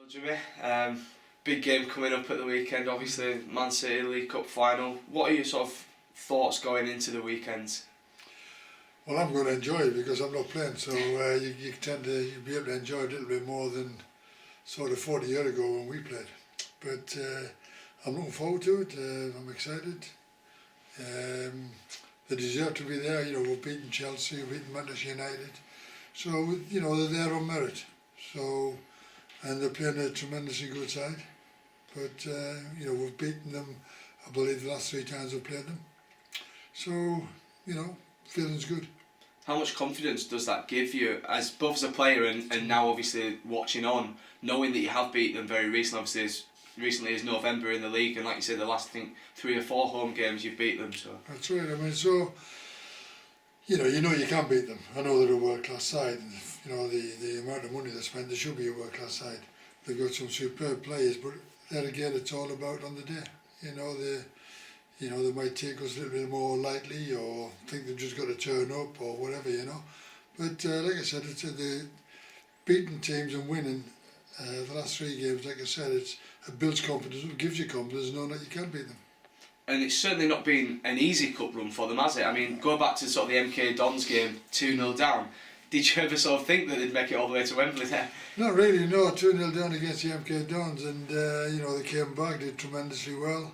Jimmy, big game coming up at the weekend, obviously Man City League Cup final. What are your sort of thoughts going into the weekend? Well, I'm going to enjoy it because I'm not playing, so you tend to be able to enjoy it a little bit more than sort of 40 years ago when we played. But I'm looking forward to it. I'm excited. They deserve to be there. You know, we've beaten Chelsea, we've beaten Manchester United, so you know they're there on merit. So, and they're playing a tremendously good side. But you know, we've beaten them, I believe, the last 3 times we've played them. So, you know, feeling's good. How much confidence does that give you, as both as a player and now obviously watching on, knowing that you have beaten them very recently, obviously as recently as November in the league, and like you said, the last, I think, 3 or 4 home games you've beat them. So that's right. I mean, so you know you can't beat them. I know they're a world-class side, and you know the amount of money they spent, they should be a world-class side. They've got some superb players, but then again, it's all about on the day. You know, they might take us a little bit more lightly, or think they've just got to turn up, or whatever, you know. But like I said, it's the beating teams and winning the last 3 games. Like I said, it builds confidence, it gives you confidence, knowing that you can beat them. And it's certainly not been an easy cup run for them, has it? I mean, go back to sort of the MK Dons game, 2-0 down. Did you ever sort of think that they'd make it all the way to Wembley there? Not really, no. 2-0 down against the MK Dons, and you know, they came back, did tremendously well.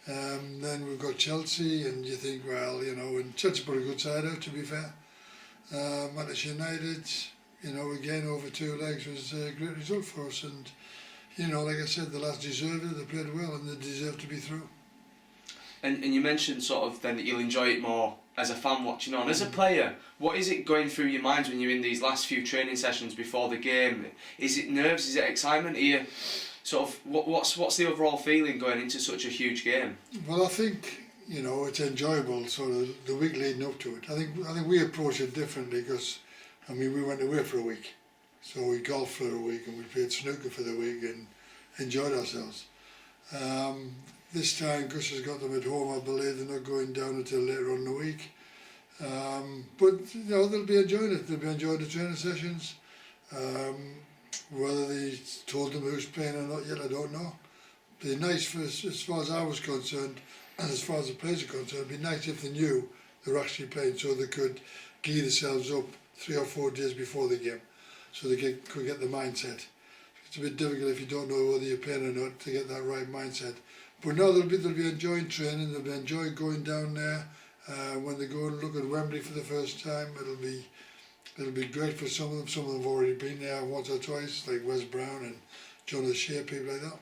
Then we've got Chelsea, and you think, well, you know, and Chelsea put a good side out, to be fair. Manchester United, you know, again over 2 legs was a great result for us, and you know, like I said, the lads deserved it. They played well, and they deserve to be through. And you mentioned sort of then that you'll enjoy it more as a fan watching on. As a player, what is it going through your mind when you're in these last few training sessions before the game? Is it nerves? Is it excitement? Are you sort of what's the overall feeling going into such a huge game? Well, I think, you know, it's enjoyable sort of the week leading up to it. I think we approach it differently because, I mean, we went away for a week, so we golfed for a week and we played snooker for the week and enjoyed ourselves. This time Gus has got them at home. I believe they're not going down until later on in the week. But you know, they'll be enjoying it. They'll be enjoying the training sessions. Whether they told them who's playing or not yet, I don't know. It'd be nice for, as far as I was concerned, and as far as the players are concerned, it'd be nice if they knew they were actually playing, so they could gear themselves up 3 or 4 days before the game, so they could get the mindset. It's a bit difficult if you don't know whether you're playing or not to get that right mindset. But no, they'll be enjoying training. They'll be enjoying going down there. When they go and look at Wembley for the first time, it'll be great for some of them. Some of them have already been there once or twice, like Wes Brown and John O'Shea, people like that.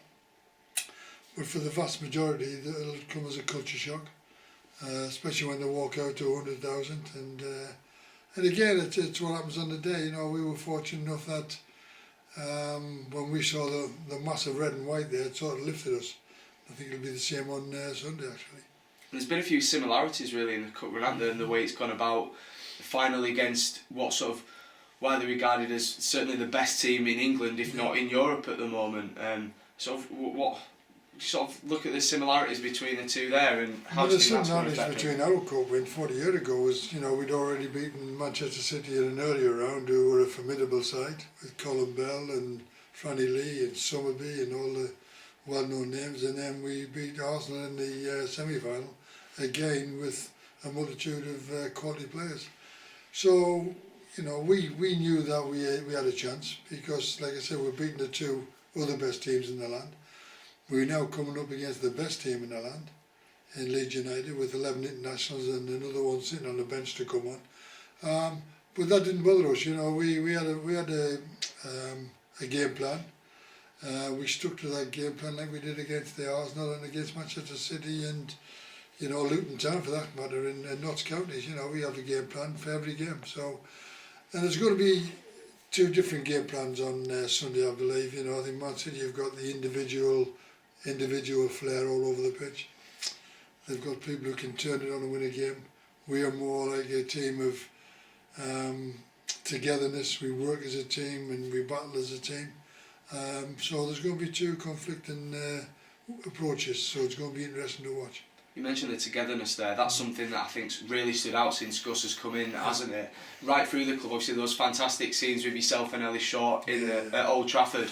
But for the vast majority, it'll come as a culture shock, especially when they walk out to 100,000. And again, it's what happens on the day. You know, we were fortunate enough that when we saw the massive red and white there, it sort of lifted us. I think it'll be the same on Sunday, actually. There's been a few similarities really in the cup run, hasn't there, in the way it's gone about. The final against what sort of widely regarded as certainly the best team in England, if not in Europe at the moment. What sort of look at the similarities between the two there, and how do you think that's going to affect it? The similarities between our cup win 40 years ago was, you know, we'd already beaten Manchester City in an earlier round, who were a formidable side with Colin Bell and Franny Lee and Summerby and all the well-known names, and then we beat Arsenal in the semi-final again with a multitude of quality players. So, you know, we knew that we had a chance because, like I said, we're beating the 2 other best teams in the land. We're now coming up against the best team in the land, in Leeds United, with 11 internationals and another one sitting on the bench to come on. But that didn't bother us. You know, we had a game plan. We stuck to that game plan like we did against the Arsenal and against Manchester City and, you know, Luton Town for that matter, in Notts Counties. You know, we have a game plan for every game. So, and there's going to be 2 different game plans on Sunday, I believe. You know, I think Man City have got the individual flair all over the pitch. They've got people who can turn it on and win a game. We are more like a team of togetherness. We work as a team and we battle as a team. So there's going to be 2 conflicting approaches, so it's going to be interesting to watch. You mentioned the togetherness there. That's something that I think's really stood out since Gus has come in, hasn't it? Right through the club, obviously those fantastic scenes with yourself and Ellis Short at Old Trafford.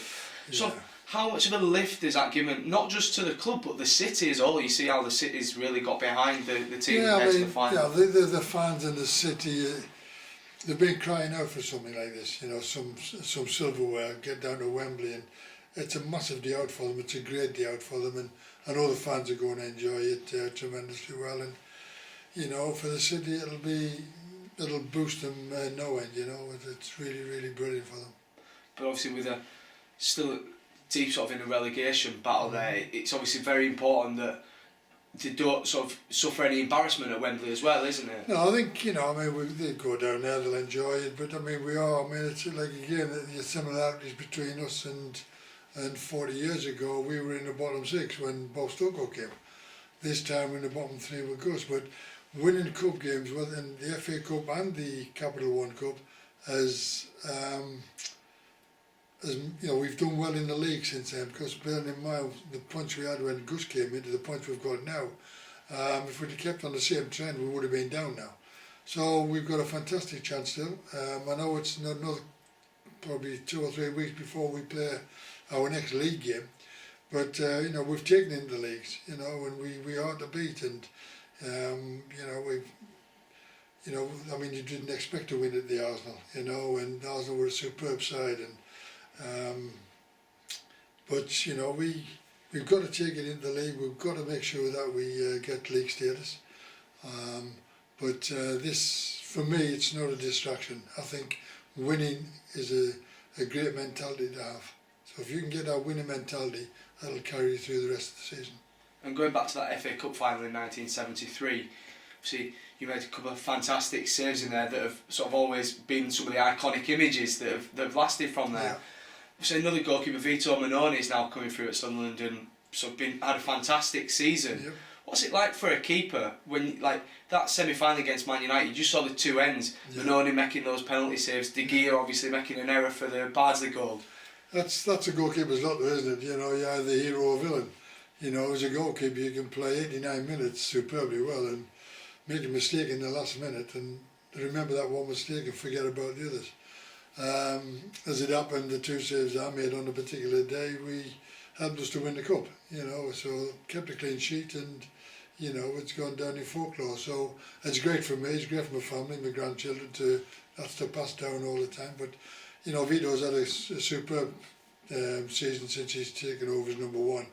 So How much of a lift is that given, not just to the club, but the city as well? You see how the city's really got behind the team Yeah, to the final. yeah, the fans in the city, they've been crying out for something like this, you know, some silverware, get down to Wembley, and it's a massive day out for them, it's a great day out for them, and I know the fans are going to enjoy it tremendously well, and, you know, for the city it'll boost them no end, you know, it's really, really brilliant for them. But obviously with a still deep sort of in a relegation battle there, it's obviously very important that they don't sort of suffer any embarrassment at Wembley as well, isn't it? No, I think, you know, I mean, they go down there, they'll enjoy it, but I mean, it's like, again, the similarities between us and 40 years ago, we were in the bottom six when Bob Stokoe came. This time we're in the bottom three with Gus, but winning cup games, well, in the FA Cup and the Capital One Cup, as you know, we've done well in the league since then, because bearing in mind the punch we had when Gus came into the punch we've got now, if we'd have kept on the same trend, we would have been down now. So we've got a fantastic chance still. I know it's another probably 2 or 3 weeks before we play our next league game, but you know, we've taken in the leagues, you know, and we are to beat, and you know, I mean, you didn't expect to win at the Arsenal, you know, and Arsenal were a superb side, and but you know, we've got to take it into the league. We've got to make sure that we get league status. But this, for me, it's not a distraction. I think winning is a great mentality to have. So if you can get that winning mentality, that'll carry you through the rest of the season. And going back to that FA Cup final in 1973, see, you made a couple of fantastic saves in there that have sort of always been some of the iconic images that have lasted from there. Yeah. So another goalkeeper, Vito Manoni, is now coming through at Sunderland and sort of had a fantastic season. Yep. What's it like for a keeper when, like, that semi-final against Man United, you just saw the two ends, Yeah. Manoni making those penalty saves, De Gea obviously making an error for the Bardsley goal. That's a goalkeeper's lot, though, isn't it? You know, you're either hero or villain. You know, as a goalkeeper, you can play 89 minutes superbly well and make a mistake in the last minute and remember that one mistake and forget about the others. As it happened, the two saves I made on a particular day, we helped us to win the cup, you know, so kept a clean sheet, and, you know, it's gone down in folklore. So it's great for me, it's great for my family, my grandchildren, that's to pass down all the time. But, you know, Vito's had a superb season since he's taken over as number one.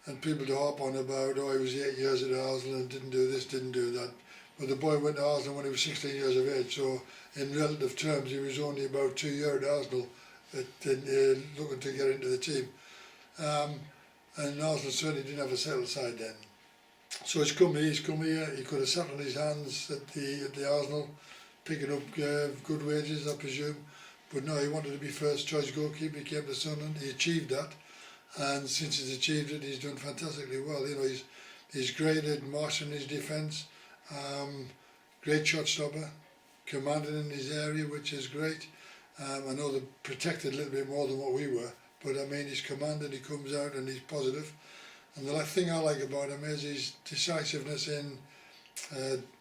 And people to harp on about, oh, he was 8 years at Arsenal and didn't do this, didn't do that. But the boy went to Arsenal when he was 16 years of age, so in relative terms he was only about 2 years at Arsenal looking to get into the team. And Arsenal certainly didn't have a settled side then. So he's come here, he could have sat on his hands at the Arsenal, picking up good wages, I presume. But no, he wanted to be first choice goalkeeper, he came to Sunderland, he achieved that. And since he's achieved it, he's done fantastically well. You know, he's great at marshalling his defence, great shot stopper, commanding in his area, which is great. I know they're protected a little bit more than what we were, but I mean, he's commanding, he comes out and he's positive. And the thing I like about him is his decisiveness in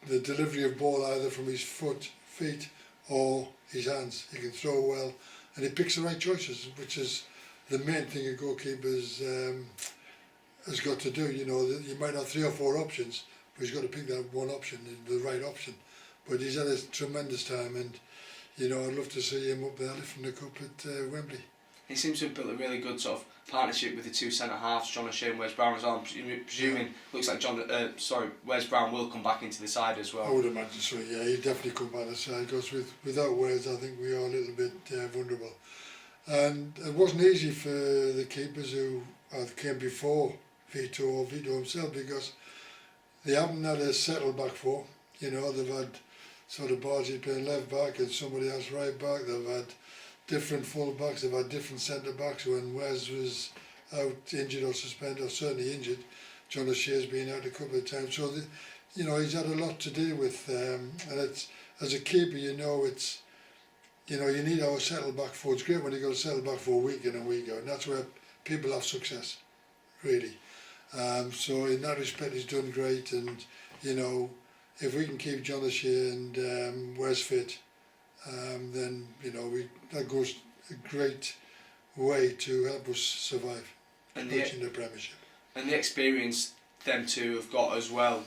the delivery of ball, either from his feet or his hands. He can throw well, and he picks the right choices, which is the main thing a goalkeeper has got to do. You know, you might have 3 or 4 options, but he's got to pick that one option, the right option. But he's had a tremendous time, and, you know, I'd love to see him up there lifting the cup at Wembley. He seems to have built a really good sort of partnership with the two centre halves, John O'Shea and Wes Brown as well. I'm presuming, looks like Wes Brown will come back into the side as well. I would imagine so, yeah, he'll definitely come back to the side, because without Wes I think we are a little bit vulnerable. And it wasn't easy for the keepers who came before Vito or Vito himself, because they haven't had a settled back four. You know, they've had sort of Bardsley playing left back and somebody else right back. They've had different full backs, they've had different centre backs. When Wes was out injured or suspended, or certainly injured, John O'Shea's been out a couple of times. So, you know, he's had a lot to deal with. And it's, as a keeper, you know, it's, you know, you need our settled back four. It's great when you got a settled back four week in and week out, and that's where people have success, really. So in that respect, he's done great, and, you know, if we can keep John O'Shea and Wes fit, then, you know, that goes a great way to help us survive and in the Premiership. And the experience them two have got as well,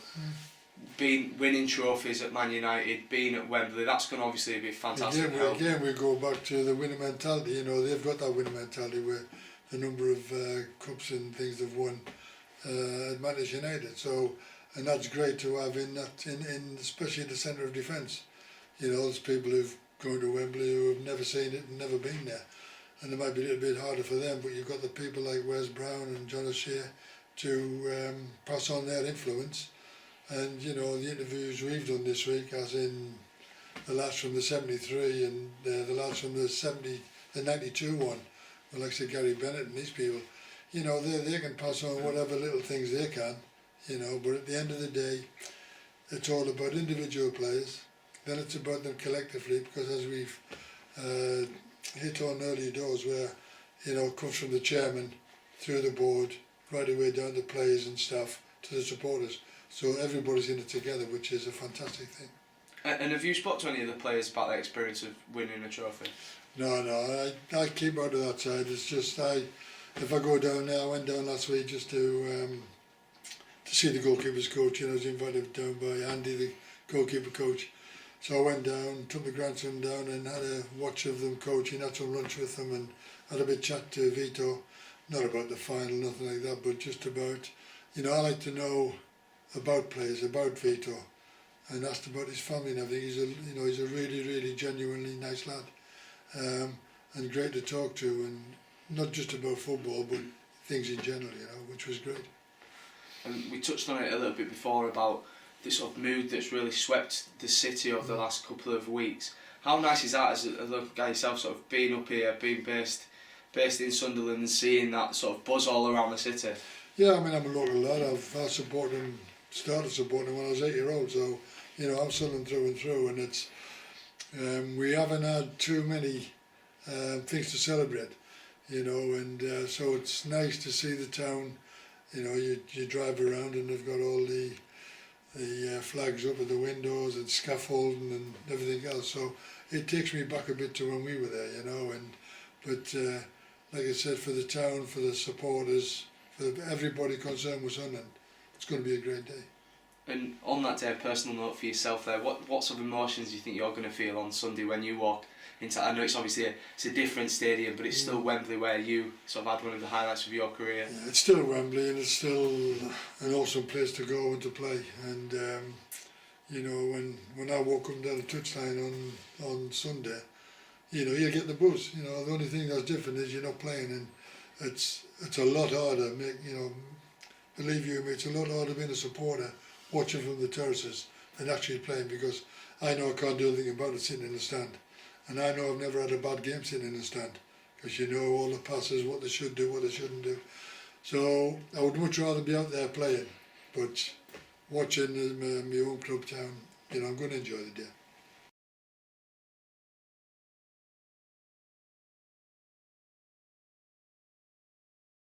winning trophies at Man United, being at Wembley, that's going to obviously be fantastic. Again, we go back to the winning mentality. You know, they've got that winning mentality where the number of cups and things they've won at Manchester United. So, and that's great to have in especially the centre of defence. You know, there's people who've gone to Wembley who have never seen it and never been there, and it might be a little bit harder for them. But you've got the people like Wes Brown and John O'Shea to pass on their influence. And you know, the interviews we've done this week, as in the lads from the 73 and the lads from the 92 one, like say Gary Bennett and these people, you know, they can pass on whatever little things they can, you know. But at the end of the day, it's all about individual players. Then it's about them collectively, because as we've hit on earlier doors, where you know it comes from the chairman through the board, right away down to players and staff to the supporters. So everybody's in it together, which is a fantastic thing. And have you spoke to any of the players about their experience of winning a trophy? No, I keep out of that side. It's just if I go down there, I went down last week just to see the goalkeepers coach. You know, I was invited down by Andy, the goalkeeper coach. So I went down, took my grandson down and had a watch of them coaching, had some lunch with them and had a bit chat to Vito. Not about the final, nothing like that, but just about, you know, I like to know about players, about Vito, and asked about his family and everything. He's a really, really genuinely nice lad, and great to talk to, and not just about football, but things in general, you know, which was great. And we touched on it a little bit before about the sort of mood that's really swept the city over the last couple of weeks. How nice is that as a local guy yourself, sort of being up here, being based in Sunderland and seeing that sort of buzz all around the city? I mean, I'm a local lad. I started supporting him when I was 8 years old, so you know, I'm Sunderland through and through, and it's we haven't had too many things to celebrate, you know, and so it's nice to see the town. You know, you drive around and they've got all the flags up at the windows and scaffolding and everything else, so it takes me back a bit to when we were there, you know. But like I said, for the town, for the supporters, for everybody concerned with Sunderland, it's going to be a great day. And on that day, a personal note for yourself there, what sort of emotions do you think you're going to feel on Sunday when you walk into, I know it's obviously it's a different stadium, but it's still Wembley, where you sort of had one of the highlights of your career? Yeah, it's still Wembley, and it's still an awesome place to go and to play. And you know, when I walk up down the touchline on Sunday, you know, you get the buzz. You know, the only thing that's different is you're not playing, and it's a lot harder. Believe you me, it's a lot harder being a supporter watching from the terraces than actually playing, because I know I can't do anything about it sitting in the stand, and I know I've never had a bad game sitting in the stand, because you know all the passes, what they should do, what they shouldn't do. So I would much rather be out there playing, but watching my own club town, you know, I'm going to enjoy the day.